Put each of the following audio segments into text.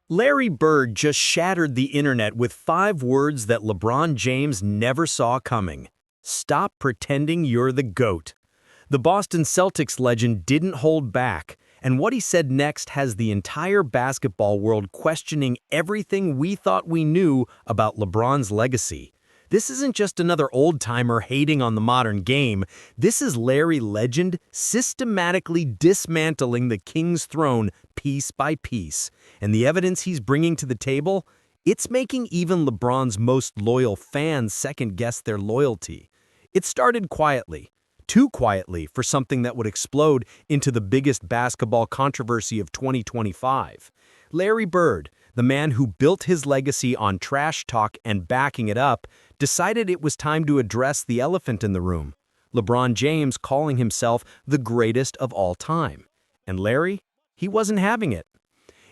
Larry Bird just shattered the internet with 5 words that LeBron James never saw coming. Stop pretending you're the GOAT. The Boston Celtics legend didn't hold back, and what he said next has the entire basketball world questioning everything we thought we knew about LeBron's legacy. This isn't just another old-timer hating on the modern game. This is Larry Legend systematically dismantling the king's throne piece by piece. And the evidence he's bringing to the table? It's making even LeBron's most loyal fans second-guess their loyalty. It started quietly. Too quietly for something that would explode into the biggest basketball controversy of 2025. Larry Bird, the man who built his legacy on trash talk and backing it up, decided it was time to address the elephant in the room. LeBron James calling himself the greatest of all time. And Larry? He wasn't having it.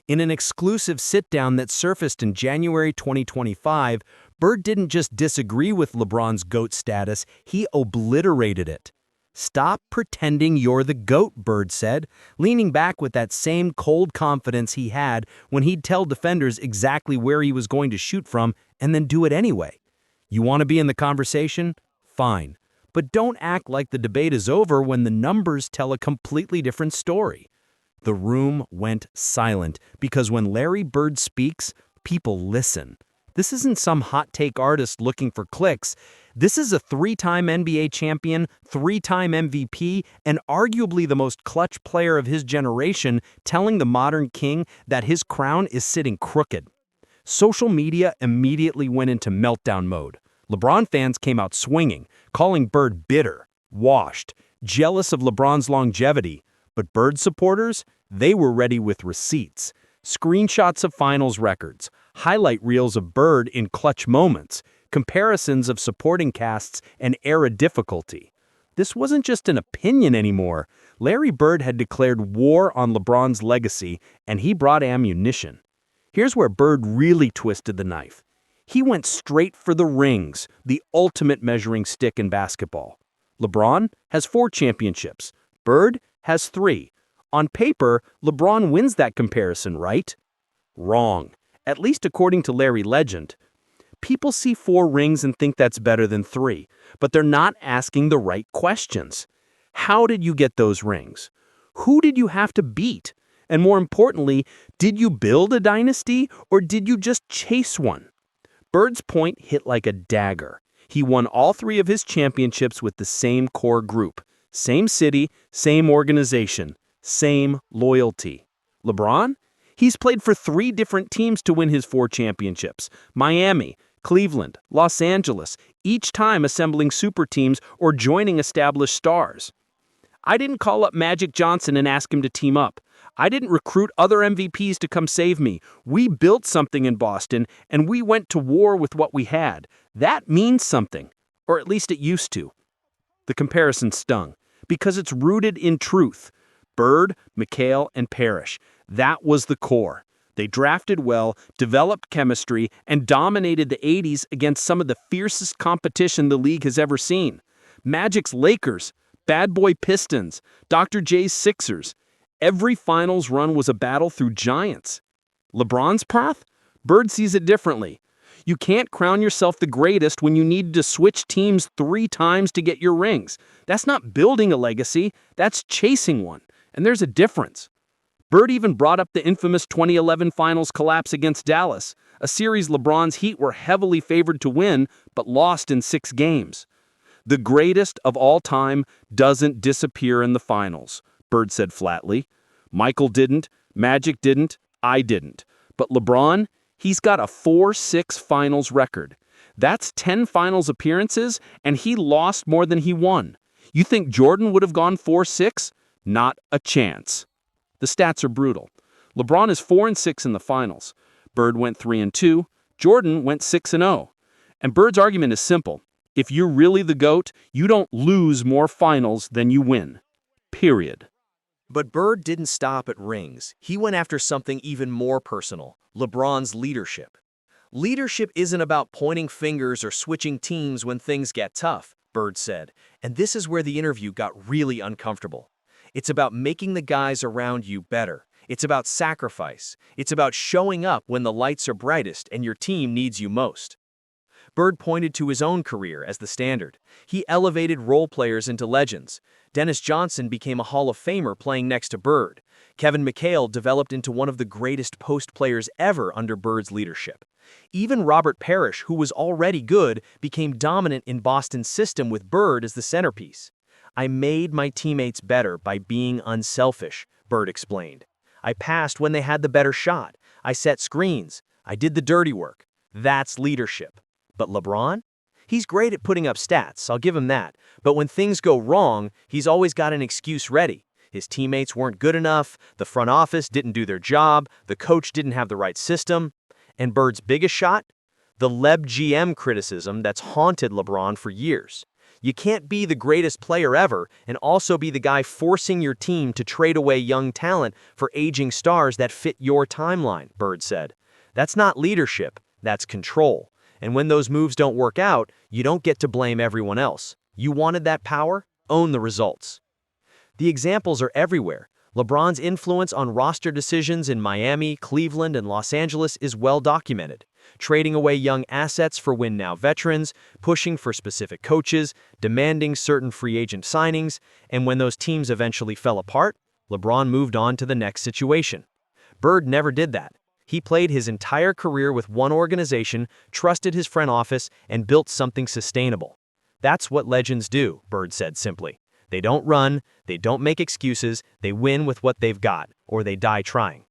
In an exclusive sit-down that surfaced in January 2025, Bird didn't just disagree with LeBron's GOAT status, he obliterated it. "Stop pretending you're the GOAT," Bird said, leaning back with that same cold confidence he had when he'd tell defenders exactly where he was going to shoot from and then do it anyway. You want to be in the conversation? Fine. But don't act like the debate is over when the numbers tell a completely different story. The room went silent because when Larry Bird speaks, people listen. This isn't some hot take artist looking for clicks. This is a 3-time NBA champion, 3-time MVP, and arguably the most clutch player of his generation telling the modern king that his crown is sitting crooked. Social media immediately went into meltdown mode. LeBron fans came out swinging, calling Bird bitter, washed, jealous of LeBron's longevity. But Bird supporters, they were ready with receipts. Screenshots of finals records, highlight reels of Bird in clutch moments, comparisons of supporting casts and era difficulty. This wasn't just an opinion anymore. Larry Bird had declared war on LeBron's legacy, and he brought ammunition. Here's where Bird really twisted the knife. He went straight for the rings, the ultimate measuring stick in basketball. LeBron has 4 championships. Bird has 3. On paper, LeBron wins that comparison, right? Wrong. At least according to Larry Legend. People see 4 rings and think that's better than 3, but they're not asking the right questions. How did you get those rings? Who did you have to beat? And more importantly, did you build a dynasty or did you just chase one? Bird's point hit like a dagger. He won all 3 of his championships with the same core group. Same city, same organization, same loyalty. LeBron? He's played for 3 different teams to win his 4 championships. Miami, Cleveland, Los Angeles, each time assembling super teams or joining established stars. I didn't call up Magic Johnson and ask him to team up. I didn't recruit other MVPs to come save me. We built something in Boston, and we went to war with what we had. That means something, or at least it used to. The comparison stung, because it's rooted in truth. Bird, McHale, and Parrish. That was the core. They drafted well, developed chemistry, and dominated the 80s against some of the fiercest competition the league has ever seen. Magic's Lakers, Bad Boy Pistons, Dr. J's Sixers. Every finals run was a battle through giants. LeBron's path? Bird sees it differently. You can't crown yourself the greatest when you need to switch teams 3 times to get your rings. That's not building a legacy, that's chasing one. And there's a difference. Bird even brought up the infamous 2011 finals collapse against Dallas, a series LeBron's Heat were heavily favored to win, but lost in 6 games. The greatest of all time doesn't disappear in the finals, Bird said flatly. Michael didn't, Magic didn't, I didn't. But LeBron, he's got a 4-6 finals record. That's 10 finals appearances, and he lost more than he won. You think Jordan would have gone 4-6? Not a chance. The stats are brutal. LeBron is 4-6 in the finals. Bird went 3-2. Jordan went 6-0. And Bird's argument is simple. If you're really the GOAT, you don't lose more finals than you win. Period. But Bird didn't stop at rings. He went after something even more personal, LeBron's leadership. Leadership isn't about pointing fingers or switching teams when things get tough, Bird said, and this is where the interview got really uncomfortable. It's about making the guys around you better. It's about sacrifice. It's about showing up when the lights are brightest and your team needs you most. Bird pointed to his own career as the standard. He elevated role players into legends. Dennis Johnson became a Hall of Famer playing next to Bird. Kevin McHale developed into one of the greatest post players ever under Bird's leadership. Even Robert Parrish, who was already good, became dominant in Boston's system with Bird as the centerpiece. "I made my teammates better by being unselfish," Bird explained. "I passed when they had the better shot. I set screens. I did the dirty work. That's leadership." But LeBron? He's great at putting up stats, I'll give him that. But when things go wrong, he's always got an excuse ready. His teammates weren't good enough, the front office didn't do their job, the coach didn't have the right system. And Bird's biggest shot? The LeBGM criticism that's haunted LeBron for years. You can't be the greatest player ever and also be the guy forcing your team to trade away young talent for aging stars that fit your timeline, Bird said. That's not leadership, that's control. And when those moves don't work out, you don't get to blame everyone else. You wanted that power? Own the results. The examples are everywhere. LeBron's influence on roster decisions in Miami, Cleveland, and Los Angeles is well documented. Trading away young assets for win-now veterans, pushing for specific coaches, demanding certain free agent signings, and when those teams eventually fell apart, LeBron moved on to the next situation. Bird never did that. He played his entire career with one organization, trusted his front office, and built something sustainable. That's what legends do, Bird said simply. They don't run, they don't make excuses, they win with what they've got, or they die trying.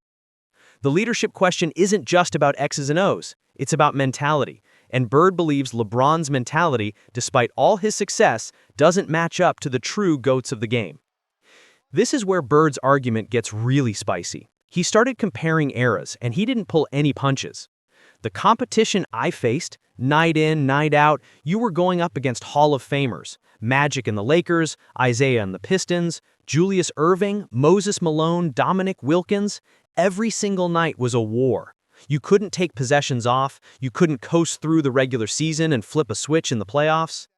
The leadership question isn't just about X's and O's, it's about mentality, and Bird believes LeBron's mentality, despite all his success, doesn't match up to the true GOATs of the game. This is where Bird's argument gets really spicy. He started comparing eras, and he didn't pull any punches. The competition I faced, night in, night out, you were going up against Hall of Famers, Magic and the Lakers, Isaiah and the Pistons, Julius Erving, Moses Malone, Dominic Wilkins. Every single night was a war. You couldn't take possessions off, you couldn't coast through the regular season and flip a switch in the playoffs.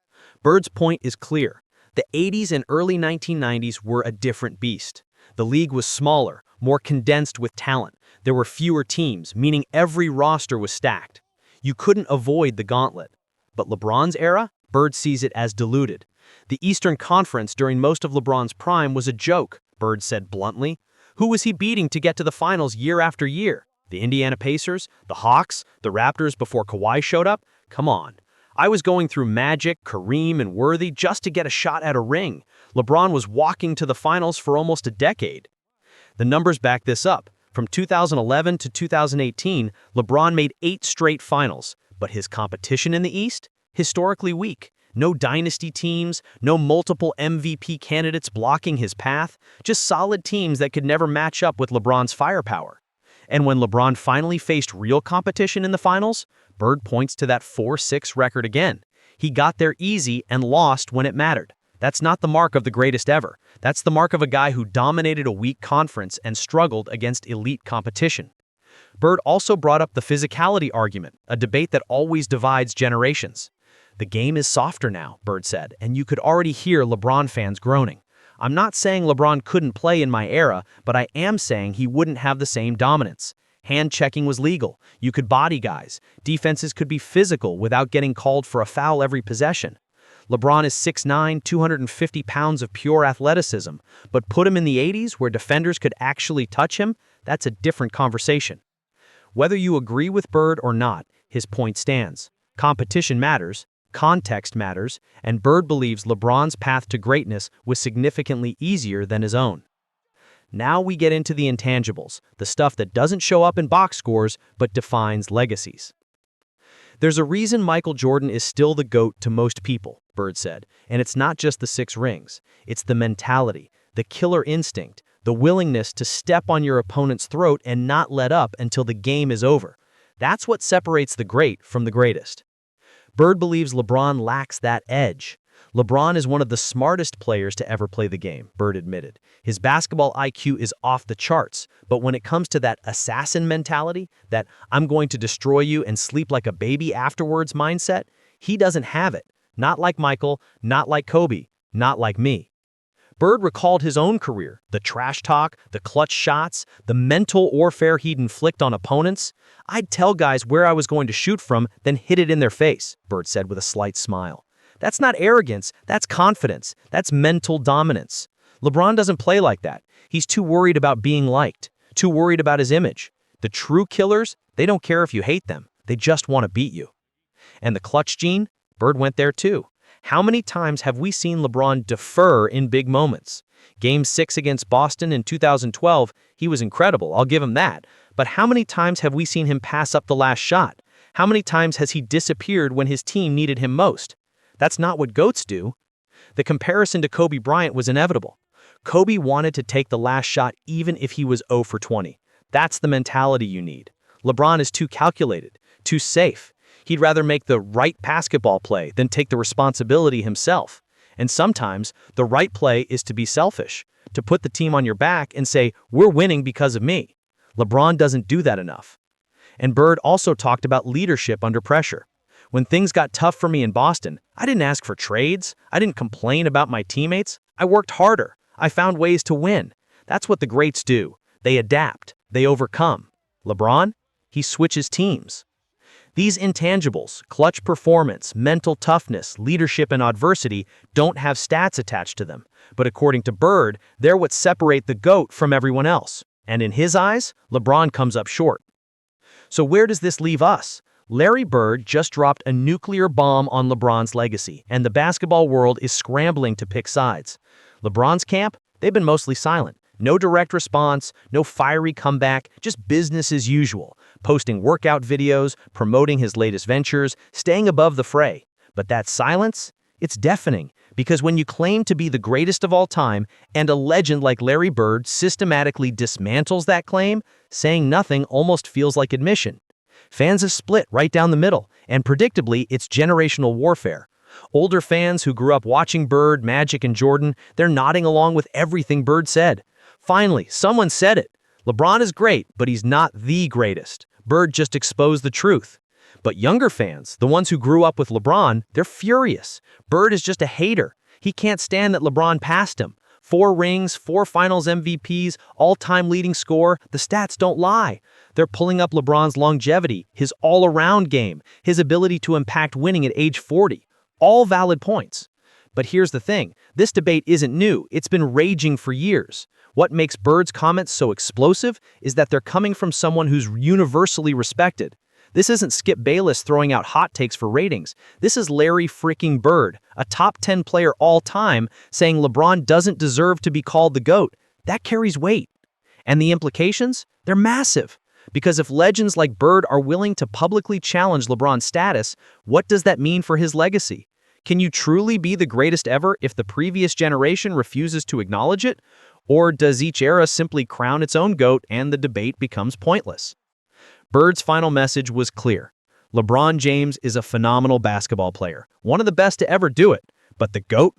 Bird's point is clear. The 80s and early 1990s were a different beast. The league was smaller, more condensed with talent. There were fewer teams, meaning every roster was stacked. You couldn't avoid the gauntlet. But LeBron's era? Bird sees it as diluted. The Eastern Conference during most of LeBron's prime was a joke, Bird said bluntly. Who was he beating to get to the finals year after year? The Indiana Pacers? The Hawks? The Raptors before Kawhi showed up? Come on. I was going through Magic, Kareem, and Worthy just to get a shot at a ring. LeBron was walking to the finals for almost a decade. The numbers back this up. From 2011 to 2018, LeBron made 8 straight finals, but his competition in the East? Historically weak. No dynasty teams, no multiple MVP candidates blocking his path, just solid teams that could never match up with LeBron's firepower. And when LeBron finally faced real competition in the finals, Bird points to that 4-6 record again. He got there easy and lost when it mattered. That's not the mark of the greatest ever. That's the mark of a guy who dominated a weak conference and struggled against elite competition. Bird also brought up the physicality argument, a debate that always divides generations. The game is softer now, Bird said, and you could already hear LeBron fans groaning. I'm not saying LeBron couldn't play in my era, but I am saying he wouldn't have the same dominance. Hand-checking was legal. You could body guys. Defenses could be physical without getting called for a foul every possession. LeBron is 6'9", 250 pounds of pure athleticism, but put him in the 80s where defenders could actually touch him, that's a different conversation. Whether you agree with Bird or not, his point stands. Competition matters, context matters, and Bird believes LeBron's path to greatness was significantly easier than his own. Now we get into the intangibles, the stuff that doesn't show up in box scores but defines legacies. There's a reason Michael Jordan is still the GOAT to most people, Bird said, and it's not just the 6 rings. It's the mentality, the killer instinct, the willingness to step on your opponent's throat and not let up until the game is over. That's what separates the great from the greatest. Bird believes LeBron lacks that edge. LeBron is one of the smartest players to ever play the game, Bird admitted. His basketball IQ is off the charts, but when it comes to that assassin mentality, that I'm going to destroy you and sleep like a baby afterwards mindset, he doesn't have it. Not like Michael, not like Kobe, not like me. Bird recalled his own career, the trash talk, the clutch shots, the mental warfare he'd inflict on opponents. "I'd tell guys where I was going to shoot from, then hit it in their face," Bird said with a slight smile. That's not arrogance, that's confidence, that's mental dominance. LeBron doesn't play like that. He's too worried about being liked, too worried about his image. The true killers, they don't care if you hate them, they just want to beat you. And the clutch gene? Bird went there too. How many times have we seen LeBron defer in big moments? Game 6 against Boston in 2012, he was incredible, I'll give him that. But how many times have we seen him pass up the last shot? How many times has he disappeared when his team needed him most? That's not what GOATs do. The comparison to Kobe Bryant was inevitable. Kobe wanted to take the last shot even if he was 0 for 20. That's the mentality you need. LeBron is too calculated, too safe. He'd rather make the right basketball play than take the responsibility himself. And sometimes, the right play is to be selfish, to put the team on your back and say, "We're winning because of me." LeBron doesn't do that enough. And Bird also talked about leadership under pressure. "When things got tough for me in Boston, I didn't ask for trades. I didn't complain about my teammates. I worked harder. I found ways to win." That's what the greats do. They adapt. They overcome. LeBron? He switches teams. These intangibles, clutch performance, mental toughness, leadership, and adversity, don't have stats attached to them. But according to Bird, they're what separate the GOAT from everyone else. And in his eyes, LeBron comes up short. So where does this leave us? Larry Bird just dropped a nuclear bomb on LeBron's legacy, and the basketball world is scrambling to pick sides. LeBron's camp, they've been mostly silent. No direct response, no fiery comeback, just business as usual, posting workout videos, promoting his latest ventures, staying above the fray. But that silence, it's deafening, because when you claim to be the greatest of all time and a legend like Larry Bird systematically dismantles that claim, saying nothing almost feels like admission. Fans have split right down the middle, and predictably, it's generational warfare. Older fans who grew up watching Bird, Magic, and Jordan, they're nodding along with everything Bird said. Finally, someone said it. LeBron is great, but he's not the greatest. Bird just exposed the truth. But younger fans, the ones who grew up with LeBron, they're furious. Bird is just a hater. He can't stand that LeBron passed him. 4 rings, 4 finals MVPs, all-time leading scorer, the stats don't lie. They're pulling up LeBron's longevity, his all-around game, his ability to impact winning at age 40. All valid points. But here's the thing, this debate isn't new, it's been raging for years. What makes Bird's comments so explosive is that they're coming from someone who's universally respected. This isn't Skip Bayless throwing out hot takes for ratings. This is Larry freaking Bird, a top 10 player all time, saying LeBron doesn't deserve to be called the GOAT. That carries weight. And the implications? They're massive. Because if legends like Bird are willing to publicly challenge LeBron's status, what does that mean for his legacy? Can you truly be the greatest ever if the previous generation refuses to acknowledge it? Or does each era simply crown its own GOAT and the debate becomes pointless? Bird's final message was clear. LeBron James is a phenomenal basketball player, one of the best to ever do it. But the GOAT?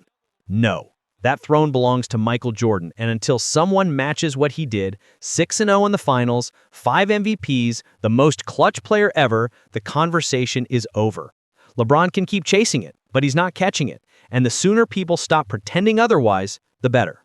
No. That throne belongs to Michael Jordan, and until someone matches what he did, 6-0 in the finals, 5 MVPs, the most clutch player ever, the conversation is over. LeBron can keep chasing it, but he's not catching it, and the sooner people stop pretending otherwise, the better.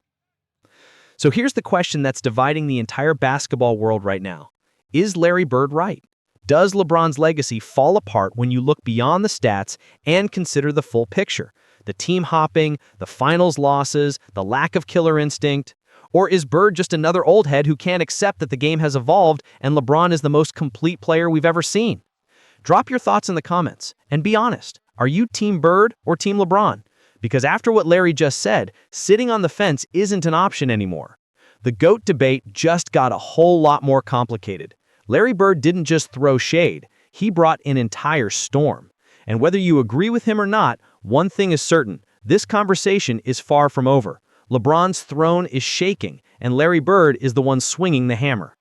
So here's the question that's dividing the entire basketball world right now. Is Larry Bird right? Does LeBron's legacy fall apart when you look beyond the stats and consider the full picture? The team hopping, the finals losses, the lack of killer instinct? Or is Bird just another old head who can't accept that the game has evolved and LeBron is the most complete player we've ever seen? Drop your thoughts in the comments and be honest. Are you Team Bird or Team LeBron? Because after what Larry just said, sitting on the fence isn't an option anymore. The GOAT debate just got a whole lot more complicated. Larry Bird didn't just throw shade, he brought an entire storm. And whether you agree with him or not, one thing is certain, this conversation is far from over. LeBron's throne is shaking, and Larry Bird is the one swinging the hammer.